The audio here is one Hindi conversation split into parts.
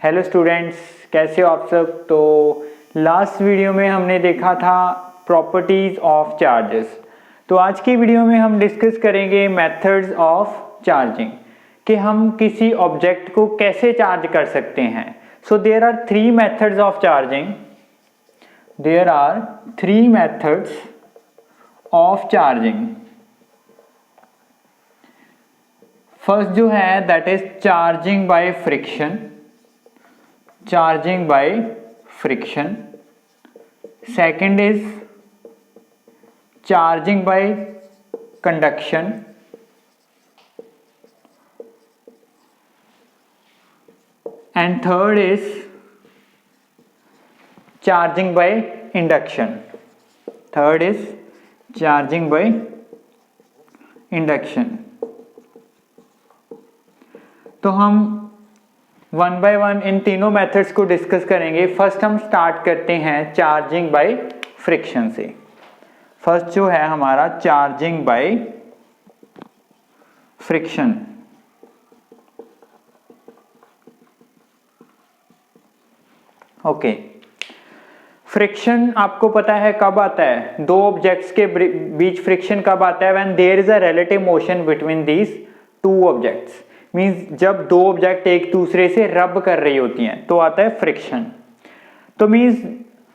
हेलो स्टूडेंट्स, कैसे हो आप सब। तो लास्ट वीडियो में हमने देखा था प्रॉपर्टीज ऑफ चार्जेस। तो आज की वीडियो में हम डिस्कस करेंगे मेथड्स ऑफ चार्जिंग, कि हम किसी ऑब्जेक्ट को कैसे चार्ज कर सकते हैं। So there are three methods of charging. There are three methods of charging. First जो है that is charging by friction. Charging by friction. Second is charging by conduction. And third is charging by induction. Third is charging by induction. तो हम वन बाय वन इन तीनों मेथड्स को डिस्कस करेंगे। फर्स्ट हम स्टार्ट करते हैं चार्जिंग बाय फ्रिक्शन से। फर्स्ट जो है हमारा charging by friction. Okay, friction आपको पता है कब आता है, दो ऑब्जेक्ट्स के बीच फ्रिक्शन कब आता है, when there is a relative motion between these two objects. Means जब दो ऑब्जेक्ट एक दूसरे से रब कर रही होती हैं तो आता है फ्रिक्शन। तो मीन्स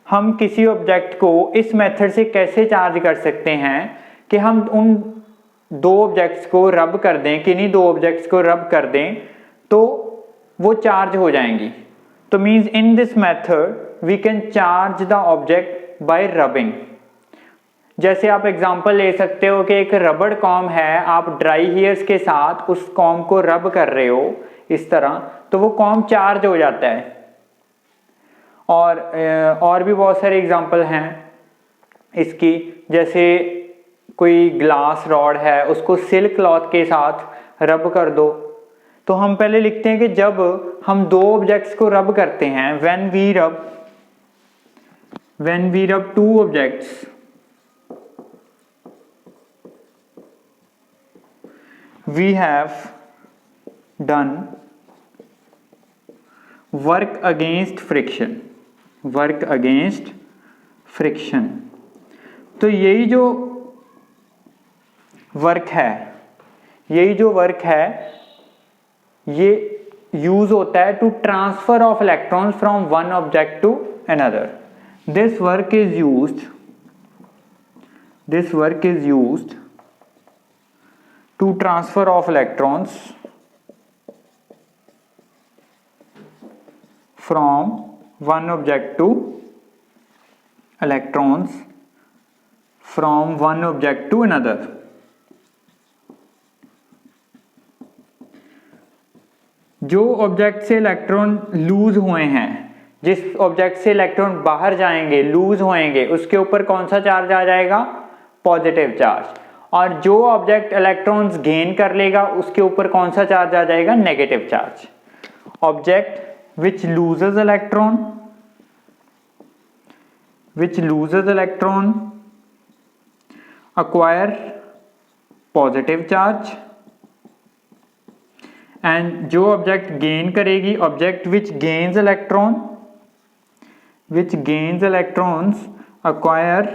हम किसी ऑब्जेक्ट को इस मेथड से कैसे चार्ज कर सकते हैं कि हम उन दो ऑब्जेक्ट्स को रब कर दें, किन्हीं दो ऑब्जेक्ट्स को रब कर दें तो वो चार्ज हो जाएंगी। तो means in this method we can charge the object by rubbing. जैसे आप एग्जांपल ले सकते हो कि एक रबड़ कॉम है, आप ड्राई हेयर्स के साथ उस कॉम को रब कर रहे हो इस तरह, तो वो कॉम चार्ज हो जाता है। और भी बहुत सारे एग्जांपल हैं इसकी। जैसे कोई ग्लास रॉड है, उसको सिल्क क्लॉथ के साथ रब कर दो। तो हम पहले लिखते हैं कि जब हम दो ऑब्जेक्ट्स को रब करते हैं, व्हेन वी रब two objects, we have done work against friction. work against friction। तो यही जो वर्क है ये यूज होता है to transfer of electrons from one object to another. This work is used to transfer of electrons from one object to another। जो ऑब्जेक्ट से इलेक्ट्रॉन लूज हुए हैं, जिस ऑब्जेक्ट से इलेक्ट्रॉन बाहर जाएंगे, लूज होएंगे, उसके ऊपर कौन सा चार्ज आ जाएगा? Positive charge. और जो ऑब्जेक्ट इलेक्ट्रॉन्स गेन कर लेगा उसके ऊपर कौन सा चार्ज आ जाएगा? Negative charge. Object which loses electron acquire positive charge, and जो ऑब्जेक्ट गेन करेगी, object which gains electrons acquire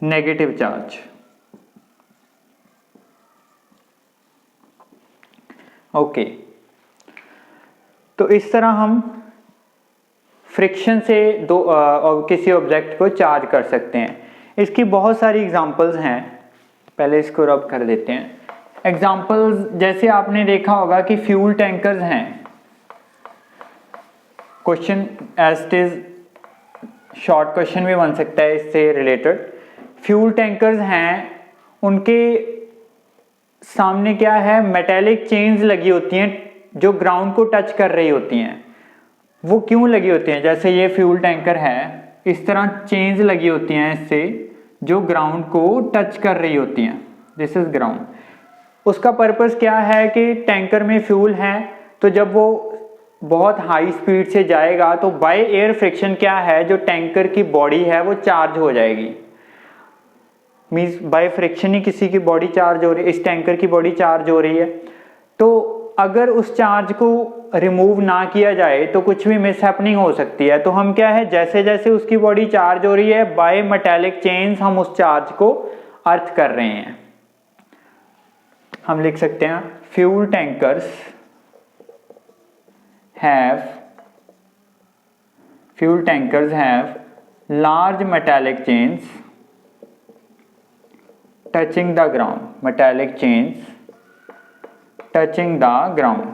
negative charge. Okay, तो इस तरह हम फ्रिक्शन से किसी ऑब्जेक्ट को चार्ज कर सकते हैं। इसकी बहुत सारी एग्जांपल्स हैं। पहले इसको रब कर देते हैं। एग्जांपल्स जैसे आपने देखा होगा कि फ्यूल टैंकर्स हैं। Question as it is short question भी बन सकता है इससे रिलेटेड। फ्यूल टैंकर्स हैं, उनके सामने क्या है? मेटेलिक चेन्स लगी होती हैं जो ग्राउंड को टच कर रही होती हैं। वो क्यों लगी होती हैं? जैसे ये फ्यूल टैंकर है, इस तरह चेन्स लगी होती हैं इससे जो ग्राउंड को टच कर रही होती हैं। This is ground. उसका पर्पस क्या है कि टैंकर में फ्यूल है, तो जब वो बहुत हाई स्पीड से जाएगा तो बाय एयर फ्रिक्शन क्या है, जो टैंकर की बॉडी है वो चार्ज हो जाएगी। मीन्स बाय फ्रिक्शन ही किसी की बॉडी चार्ज हो रही है, इस टैंकर की बॉडी चार्ज हो रही है। तो अगर उस चार्ज को रिमूव ना किया जाए तो कुछ भी मिस हैपनिंग हो सकती है। तो हम क्या है, जैसे जैसे उसकी बॉडी चार्ज हो रही है बाय मेटालिक चेन्स हम उस चार्ज को अर्थ कर रहे हैं। हम लिख सकते हैं fuel tankers have large metallic chains touching the ground, metallic chains touching the ground।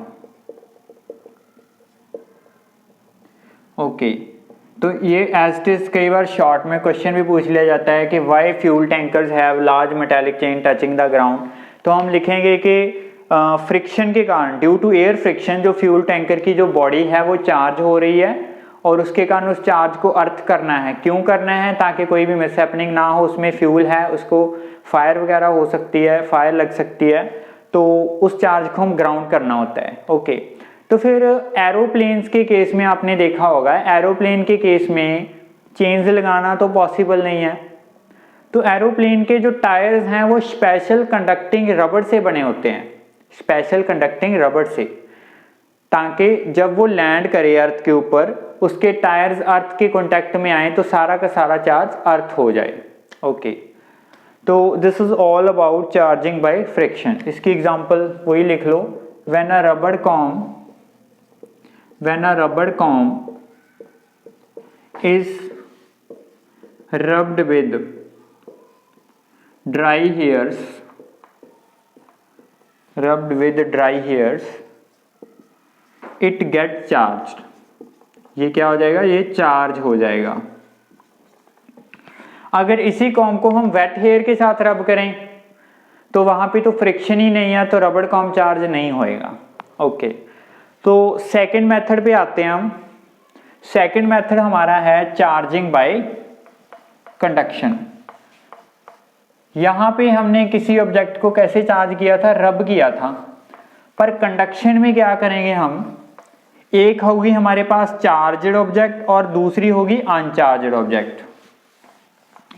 Okay, तो ये एज इट इज कई बार शॉर्ट में क्वेश्चन भी पूछ लिया जाता है कि why fuel tankers have large metallic chain touching the ground. तो हम लिखेंगे कि फ्रिक्शन के कारण, ड्यू टू एयर फ्रिक्शन, जो फ्यूल टैंकर की जो बॉडी है वो चार्ज हो रही है और उसके कारण उस चार्ज को अर्थ करना है। क्यों करना है? ताकि कोई भी मिसहैपनिंग ना हो। उसमें फ्यूल है, उसको फायर वगैरह हो सकती है, फायर लग सकती है, तो उस चार्ज को हम ग्राउंड करना होता है। ओके, तो फिर एरोप्लेन्स के केस में आपने देखा होगा, एरोप्लेन के केस में चेन्स लगाना तो पॉसिबल नहीं है। तो एरोप्लेन के जो टायर्स हैं वो स्पेशल कंडक्टिंग रबर से बने होते हैं, स्पेशल कंडक्टिंग रबर से, ताकि जब वो लैंड करे अर्थ के ऊपर उसके टायर्स अर्थ के कांटेक्ट में आए तो सारा का सारा चार्ज अर्थ हो जाए। ओके, तो this is all about charging by friction. इसकी एग्जांपल वही लिख लो, when a rubber comb is rubbed with dry hairs it gets charged। ये क्या हो जाएगा? ये चार्ज हो जाएगा। अगर इसी कॉम्ब को हम वेट हेयर के साथ रब करें तो वहां पे तो फ्रिक्शन ही नहीं है, तो रबर कॉम्ब चार्ज नहीं होएगा। ओके, तो सेकंड मेथड पे आते हैं हम। सेकंड मेथड हमारा है चार्जिंग बाय कंडक्शन। यहां पे हमने किसी ऑब्जेक्ट को कैसे चार्ज किया था? रब किया था। पर कंडक्शन में क्या करेंगे हम, एक होगी हमारे पास चार्जड ऑब्जेक्ट और दूसरी होगी अनचार्जड ऑब्जेक्ट।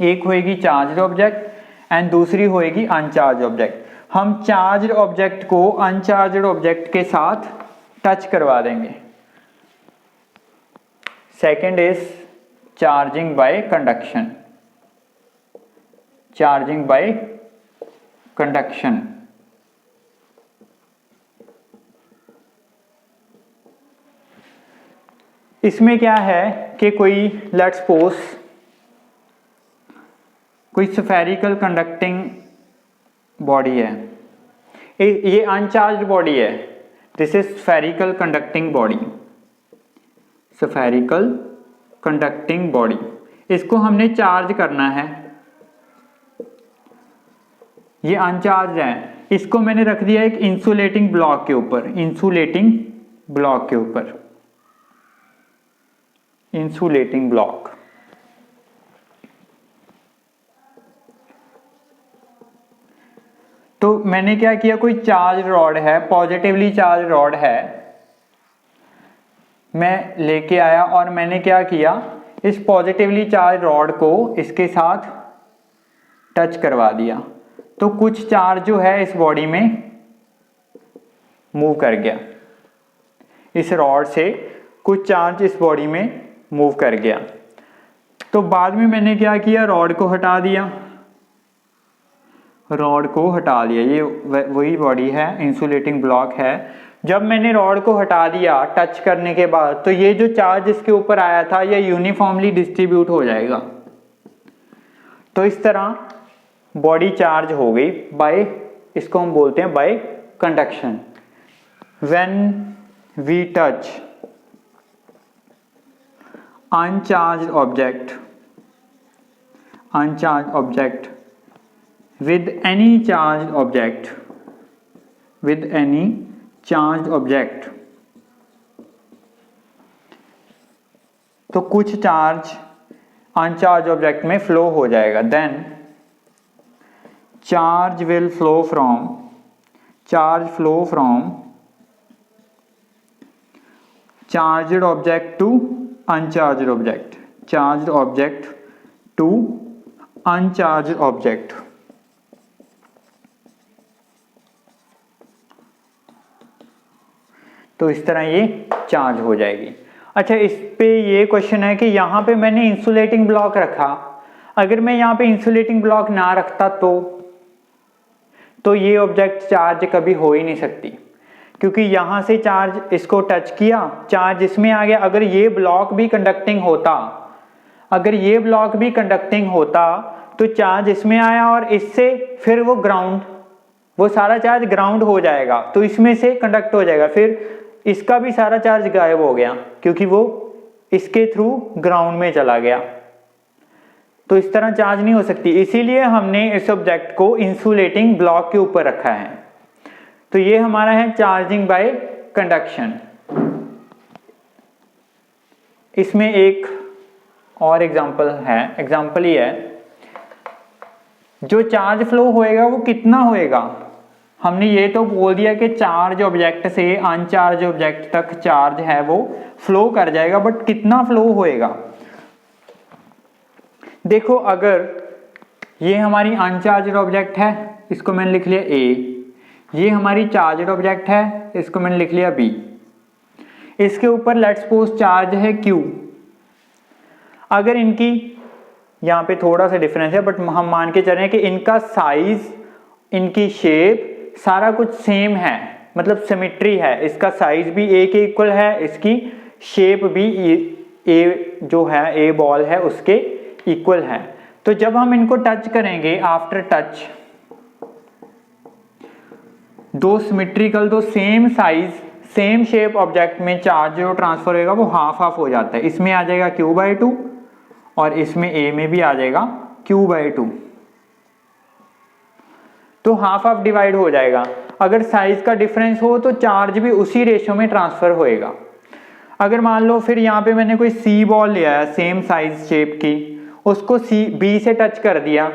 एक होगी चार्जड ऑब्जेक्ट एंड दूसरी होगी अनचार्ज ऑब्जेक्ट। हम चार्जड ऑब्जेक्ट को अनचार्जड ऑब्जेक्ट के साथ टच करवा देंगे। Second is charging bye conduction. Charging by conduction, इसमें क्या है कि कोई लेट्स सपोज कोई स्फेरिकल कंडक्टिंग बॉडी है, ये अनचार्ज्ड बॉडी है, this is spherical conducting body, spherical conducting body. इसको हमने चार्ज करना है, ये अनचार्ज है, इसको मैंने रख दिया एक इंसुलेटिंग ब्लॉक के ऊपर, इंसुलेटिंग ब्लॉक के ऊपर, इंसुलेटिंग ब्लॉक। तो मैंने क्या किया, कोई चार्ज रॉड है, पॉजिटिवली चार्ज रॉड है, मैं लेके आया और मैंने क्या किया, इस पॉजिटिवली चार्ज रॉड को इसके साथ टच करवा दिया, तो कुछ चार्ज जो है इस बॉडी में मूव कर गया, इस रॉड से कुछ चार्ज इस बॉडी में मूव कर गया। तो बाद में मैंने क्या किया, रॉड को हटा दिया, रॉड को हटा दिया, ये वही बॉडी है, इंसुलेटिंग ब्लॉक है। जब मैंने रॉड को हटा दिया टच करने के बाद, तो ये जो चार्ज इसके ऊपर आया था ये यूनिफॉर्मली डिस्ट्रीब्यूट हो जाएगा। तो इस तरह बॉडी चार्ज हो गई बाय, इसको हम बोलते हैं by conduction. When we touch uncharged object with any charged object, तो कुछ चार्ज अनचार्ज ऑब्जेक्ट में फ्लो हो जाएगा। Then charge will flow from charged object to uncharged object, charged object to uncharged object। तो इस तरह ये चार्ज हो जाएगी। अच्छा, इस पे ये क्वेश्चन है कि यहाँ पे मैंने इंसुलेटिंग ब्लॉक रखा, अगर मैं यहाँ पे इंसुलेटिंग ब्लॉक ना रखता तो ये ऑब्जेक्ट चार्ज कभी हो ही नहीं सकती, क्योंकि यहाँ से चार्ज इसको टच किया, चार्ज इसमें आ गया। अगर ये ब्लॉक भी कंडक्टिंग होता, तो चार्ज इसमें आया और इससे फिर वो सारा चार्ज ग्राउंड हो जाएगा, तो इसमें से कंडक्ट हो जाएगा, फिर इसका भी सारा चार्ज गायब हो गया क्योंकि वो इसके थ्रू ग्राउंड में चला गया। तो इस तरह चार्ज नहीं हो सकती, इसीलिए हमने इस ऑब्जेक्ट को इंसुलेटिंग ब्लॉक के ऊपर रखा है। तो ये हमारा है चार्जिंग बाय कंडक्शन। इसमें एक और एग्जाम्पल ही है, जो चार्ज फ्लो होएगा वो कितना होएगा। हमने ये तो बोल दिया कि चार्ज ऑब्जेक्ट से अनचार्ज ऑब्जेक्ट तक चार्ज है वो फ्लो कर जाएगा, बट कितना फ्लो होएगा। देखो, अगर ये हमारी अनचार्ज ऑब्जेक्ट है, इसको मैंने लिख लिया A, ये हमारी चार्ज ऑब्जेक्ट है, इसको मैंने लिख लिया B, इसके ऊपर लेट्स सपोज चार्ज है Q। अगर इनकी यहाँ पे थोड़ा सा डिफरेंस है, बट हम मान के चल रहे हैं कि इनका साइज, इनकी शेप सारा कुछ सेम है, मतलब सिमेट्री है, इसका साइज भी A के इक्वल है, इसकी शेप भी A जो है A बॉल है उसके इक्वल है। तो जब हम इनको टच करेंगे, आफ्टर टच, दो सिमेट्रिकल, दो same size same shape object में चार्ज जो ट्रांसफर होगा वो हाफ हाफ हो जाता है। इसमें आ जाएगा Q/2 और इसमें A में भी आ जाएगा Q/2, तो हाफ हाफ डिवाइड हो जाएगा। अगर साइज का डिफरेंस हो तो चार्ज भी उसी रेशो में ट्रांसफर होएगा। अगर मान लो फिर यहाँ पे मैंने कोई C बॉल लिया है सेम साइज शेप की, उसको B से टच कर दिया,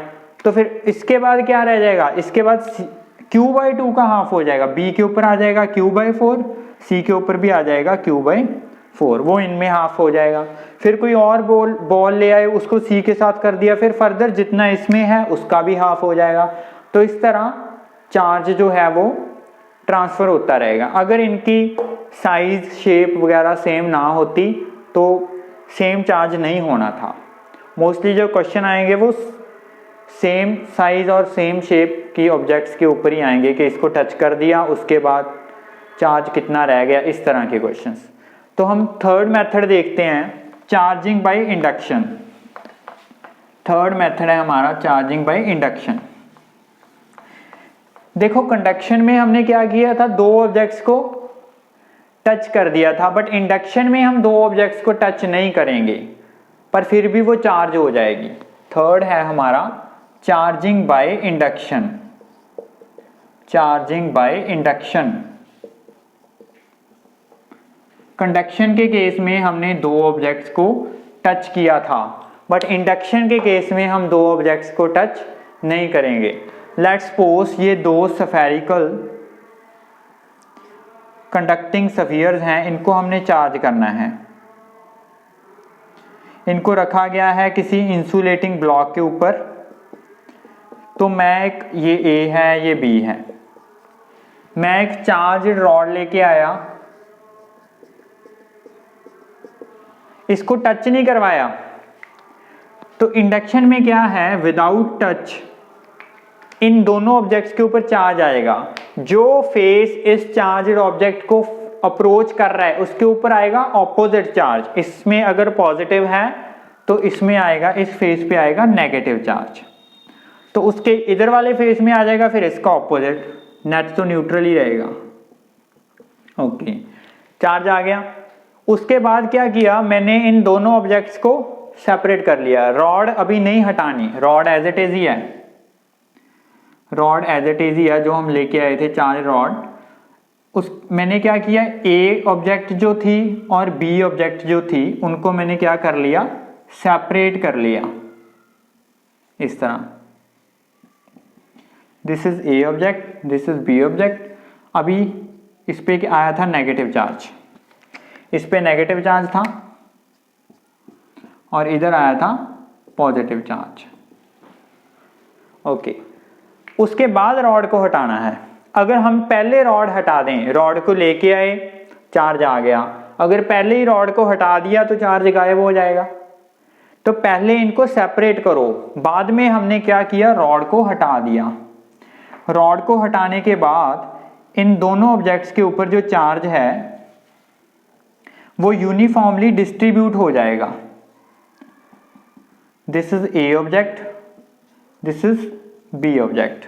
तो फिर इसके बाद क्या रह जाएगा, इसके बाद Q/2 का हाफ हो जाएगा, B के ऊपर आ जाएगा Q/4, C के ऊपर भी आ जाएगा Q/4, वो इनमें हाफ हो जाएगा। फिर कोई और बॉल ले आए, उसको C के साथ कर दिया, फिर फर्दर जितना इसमें है उसका भी हाफ हो जाएगा। तो इस तरह चार्ज जो है वो ट्रांसफर होता रहेगा। अगर इनकी साइज शेप वगैरह सेम ना होती तो सेम चार्ज नहीं होना था। मोस्टली जो क्वेश्चन आएंगे वो सेम साइज और सेम शेप की ऑब्जेक्ट्स के ऊपर ही आएंगे कि इसको टच कर दिया उसके बाद चार्ज कितना रह गया, इस तरह के क्वेश्चंस। तो हम थर्ड मेथड देखते हैं, charging by induction. Third method है हमारा चार्जिंग बाय इंडक्शन। देखो, कंडक्शन में हमने क्या किया था, दो ऑब्जेक्ट्स को टच कर दिया था, बट इंडक्शन में हम दो ऑब्जेक्ट्स को टच नहीं करेंगे पर फिर भी वो चार्ज हो जाएगी। थर्ड है हमारा charging by induction. Charging by induction, conduction के केस में हमने दो ऑब्जेक्ट्स को टच किया था, बट इंडक्शन के केस में हम दो ऑब्जेक्ट्स को टच नहीं करेंगे। लेट्स सपोज ये दो स्फेरिकल कंडक्टिंग स्फीयर्स हैं, इनको हमने चार्ज करना है। इनको रखा गया है किसी इंसुलेटिंग ब्लॉक के ऊपर। तो ये A है, ये B है। मैं एक चार्ज रॉड लेके आया, इसको टच नहीं करवाया, तो इंडक्शन में क्या है, विदाउट टच इन दोनों ऑब्जेक्ट्स के ऊपर चार्ज आएगा। जो फेस इस चार्ज ऑब्जेक्ट को अप्रोच कर रहा है उसके ऊपर आएगा ऑपोजिट चार्ज। इसमें अगर पॉजिटिव है तो इसमें आएगा, इस फेस पे आएगा नेगेटिव चार्ज, तो उसके इधर वाले फेस में आ जाएगा फिर इसका ऑपोजिट, नेट तो न्यूट्रल ही रहेगा। ओके, चार्ज आ गया। उसके बाद क्या किया, मैंने इन दोनों ऑब्जेक्ट्स को सेपरेट कर लिया। रॉड अभी नहीं हटानी, रॉड एज इट इज ही है, रॉड एज इट इज ही है जो हम लेके आए थे चार्ज रॉड। मैंने क्या किया, A ऑब्जेक्ट जो थी और B ऑब्जेक्ट जो थी उनको मैंने क्या कर लिया, सेपरेट कर लिया इस तरह। This is A object, this is B object. अभी इस पे आया था नेगेटिव चार्ज, इस पे नेगेटिव चार्ज था और इधर आया था पॉजिटिव चार्ज। ओके, उसके बाद रॉड को हटाना है। अगर हम पहले रॉड हटा दें, रॉड को लेके आए, चार्ज आ गया। अगर पहले ही रॉड को हटा दिया तो चार्ज गायब हो जाएगा। तो पहले इनको सेपरेट करो। बाद में हमने क्या किया, रॉड को हटा दिया। रॉड को हटाने के बाद इन दोनों ऑब्जेक्ट्स के ऊपर जो चार्ज है वो यूनिफॉर्मली डिस्ट्रीब्यूट हो जाएगा। This is A object, this is B object.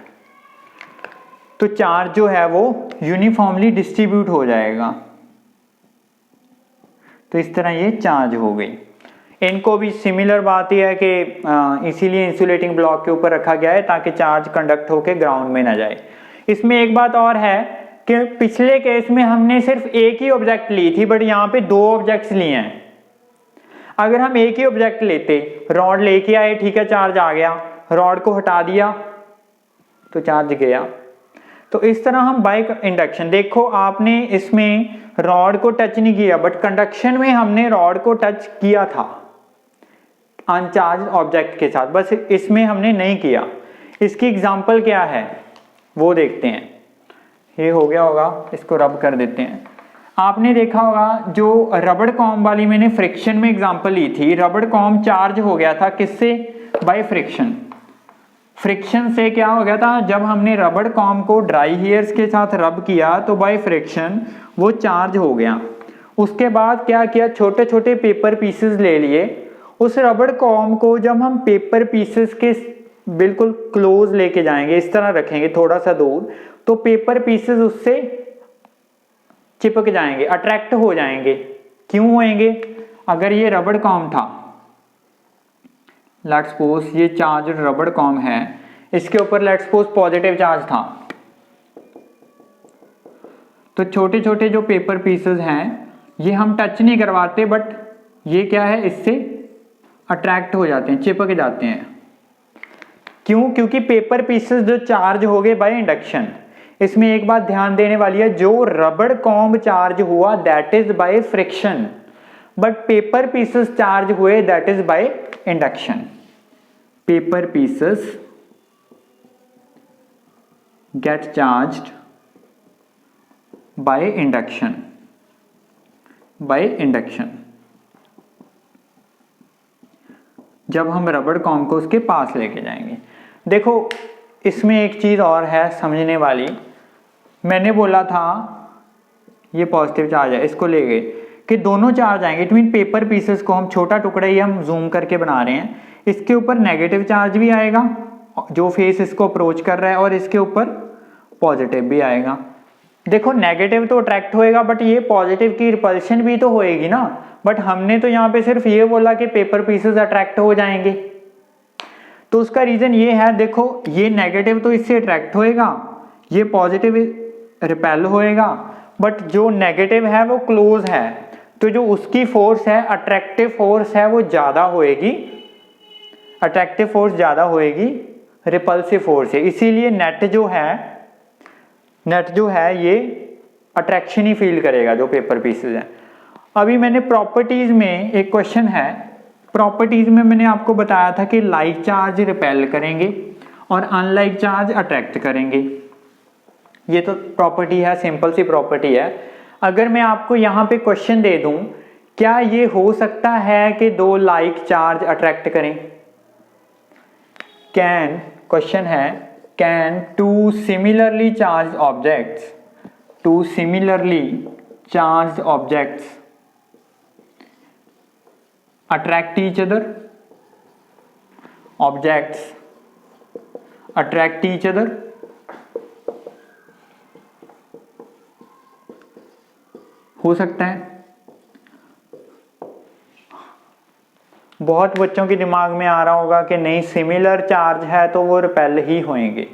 तो चार्ज जो है वो यूनिफॉर्मली डिस्ट्रीब्यूट हो जाएगा। तो इस तरह ये चार्ज हो गई। इनको भी सिमिलर बात यह है कि इसीलिए इंसुलेटिंग ब्लॉक के ऊपर रखा गया है ताकि चार्ज कंडक्ट होकर ग्राउंड में ना जाए। इसमें एक बात और है कि पिछले केस में हमने सिर्फ एक ही ऑब्जेक्ट ली थी, बट यहाँ पे दो ऑब्जेक्ट्स लिए हैं। अगर हम एक ही ऑब्जेक्ट लेते, रॉड लेके आए, ठीक है, चार्ज आ गया, रॉड को हटा दिया तो चार्ज गया। तो इस तरह हम बाय इंडक्शन, देखो आपने इसमें रॉड को टच नहीं किया, बट कंडक्शन में हमने रॉड को टच किया था अनचार्ज ऑब्जेक्ट के साथ, बस इसमें हमने नहीं किया। इसकी एग्जांपल क्या है वो देखते हैं। ये हो गया होगा, इसको रब कर देते हैं। आपने देखा होगा जो रबड़ कॉम वाली मैंने फ्रिक्शन में एग्जांपल ली थी, रबड़ कॉम चार्ज हो गया था किससे, बाय फ्रिक्शन। फ्रिक्शन से क्या हो गया था, जब हमने रबड़ कॉम को ड्राई हेयर्स के साथ रब किया तो बाय फ्रिक्शन वो चार्ज हो गया। उसके बाद क्या किया, छोटे छोटे पेपर पीसेस ले लिए। उस रबड़ कॉम को जब हम पेपर पीसेस के बिल्कुल क्लोज लेके जाएंगे, इस तरह रखेंगे थोड़ा सा दूर, तो पेपर पीसेस उससे चिपक जाएंगे, अट्रैक्ट हो जाएंगे। क्यों होंगे, अगर ये रबड़ कॉम था, लेट्स सपोज ये चार्ज रबड़ कॉम है, इसके ऊपर लेट्स सपोज पॉजिटिव चार्ज था, तो छोटे छोटे जो पेपर पीसेस हैं ये हम टच नहीं करवाते, बट ये क्या है, इससे अट्रैक्ट हो जाते हैं, चिपक जाते हैं। क्यों, क्योंकि पेपर पीसेस जो चार्ज हो गए बाय इंडक्शन। इसमें एक बात ध्यान देने वाली है, जो रबड़ कॉम्ब चार्ज हुआ that is by friction, but paper pieces charge हुए that is by induction. Paper pieces get charged by induction, by induction. जब हम रबड़ कॉम्ब को उसके पास लेके जाएंगे। देखो इसमें एक चीज और है समझने वाली। मैंने बोला था ये पॉजिटिव चार्ज है, इसको ले गए कि दोनों चार्ज आएंगे। इट मीन पेपर पीसेस को हम छोटा टुकड़ा ही हम जूम करके बना रहे हैं, इसके ऊपर नेगेटिव चार्ज भी आएगा जो फेस इसको अप्रोच कर रहा है, और इसके ऊपर पॉजिटिव भी आएगा। देखो नेगेटिव तो अट्रैक्ट होएगा, बट ये पॉजिटिव की रिपल्शन भी तो होएगी ना। बट हमने तो यहाँ पे सिर्फ ये बोला कि पेपर पीसेस अट्रैक्ट हो जाएंगे, तो उसका रीजन ये है, देखो ये नेगेटिव तो इससे अट्रैक्ट होएगा, ये पॉजिटिव रिपेल होएगा, बट जो नेगेटिव है वो क्लोज है, तो जो उसकी फोर्स है, अट्रैक्टिव फोर्स है, वो ज्यादा होएगी, अट्रैक्टिव फोर्स ज्यादा होएगी रिपल्सिव फोर्स से। इसीलिए नेट जो है ये अट्रैक्शन ही फील करेगा जो पेपर पीसेस है। अभी मैंने प्रॉपर्टीज में एक क्वेश्चन है, प्रॉपर्टीज में मैंने आपको बताया था कि लाइक चार्ज रिपेल करेंगे और अनलाइक चार्ज अट्रैक्ट करेंगे। ये तो प्रॉपर्टी है, सिंपल सी प्रॉपर्टी है। अगर मैं आपको यहाँ पे क्वेश्चन दे दूं, क्या ये हो सकता है कि दो लाइक चार्ज अट्रैक्ट करें? कैन, क्वेश्चन है, can two similarly charge objects attract each other? Objects attract each other? हो सकता है। बहुत बच्चों के दिमाग में आ रहा होगा कि नहीं, सिमिलर चार्ज है तो वो रिपेल ही होंगे,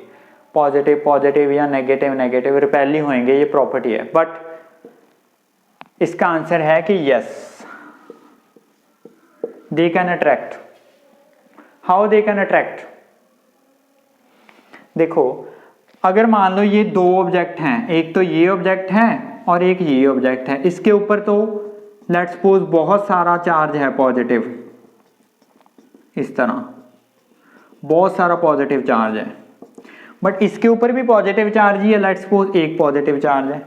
पॉजिटिव पॉजिटिव या नेगेटिव नेगेटिव रिपेल ही होंगे, ये प्रॉपर्टी है। बट इसका आंसर है कि yes, they can attract. How they can attract? देखो अगर मान लो ये दो ऑब्जेक्ट हैं, एक तो ये ऑब्जेक्ट है और एक ये ऑब्जेक्ट है, इसके ऊपर तो लेट्स सपोज बहुत सारा चार्ज है पॉजिटिव, इस तरह बहुत सारा पॉजिटिव चार्ज है, बट इसके ऊपर भी पॉजिटिव चार्ज ही है, लेट्स सपोज एक पॉजिटिव चार्ज है।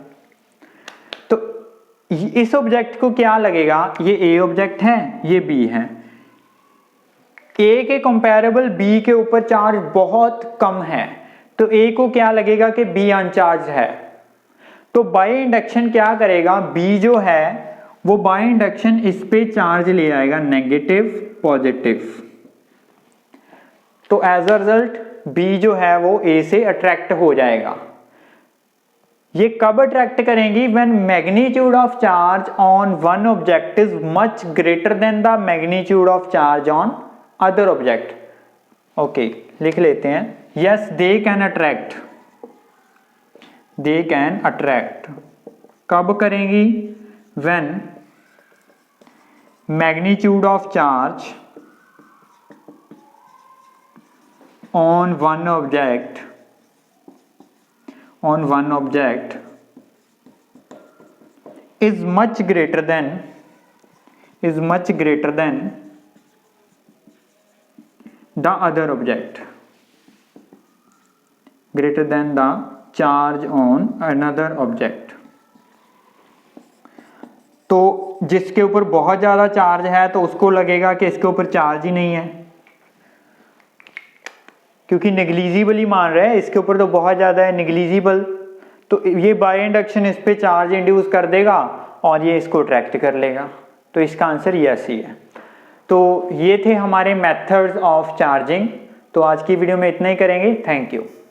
तो इस ऑब्जेक्ट को क्या लगेगा, ये ए ऑब्जेक्ट है, ये बी है, ए के कंपैरेबल बी के ऊपर चार्ज बहुत कम है, तो ए को क्या लगेगा कि बी अनचार्ज है। तो बाय इंडक्शन क्या करेगा, बी जो है वो बाय इंडक्शन इस पे चार्ज ले आएगा, नेगेटिव पॉजिटिव। तो एज अ रिजल्ट बी जो है वो ए से अट्रैक्ट हो जाएगा। ये कब अट्रैक्ट करेंगी, when magnitude of charge on one object is much greater than the magnitude of charge on other object. Okay, लिख लेते हैं, yes they can attract, they can attract. कब करेंगी, when magnitude of charge on one object is much greater than the other object, greater than the charge on another object। तो जिसके ऊपर बहुत ज्यादा चार्ज है तो उसको लगेगा कि इसके ऊपर चार्ज ही नहीं है, क्योंकि नेग्लिजिबल ही मान रहा है, इसके ऊपर तो बहुत ज़्यादा है, नेग्लिजिबल। तो ये बाय इंडक्शन इस पे चार्ज इंड्यूस कर देगा और ये इसको अट्रैक्ट कर लेगा। तो इसका आंसर यस ही है। तो ये थे हमारे मेथड्स ऑफ चार्जिंग। तो आज की वीडियो में इतना ही करेंगे। Thank you.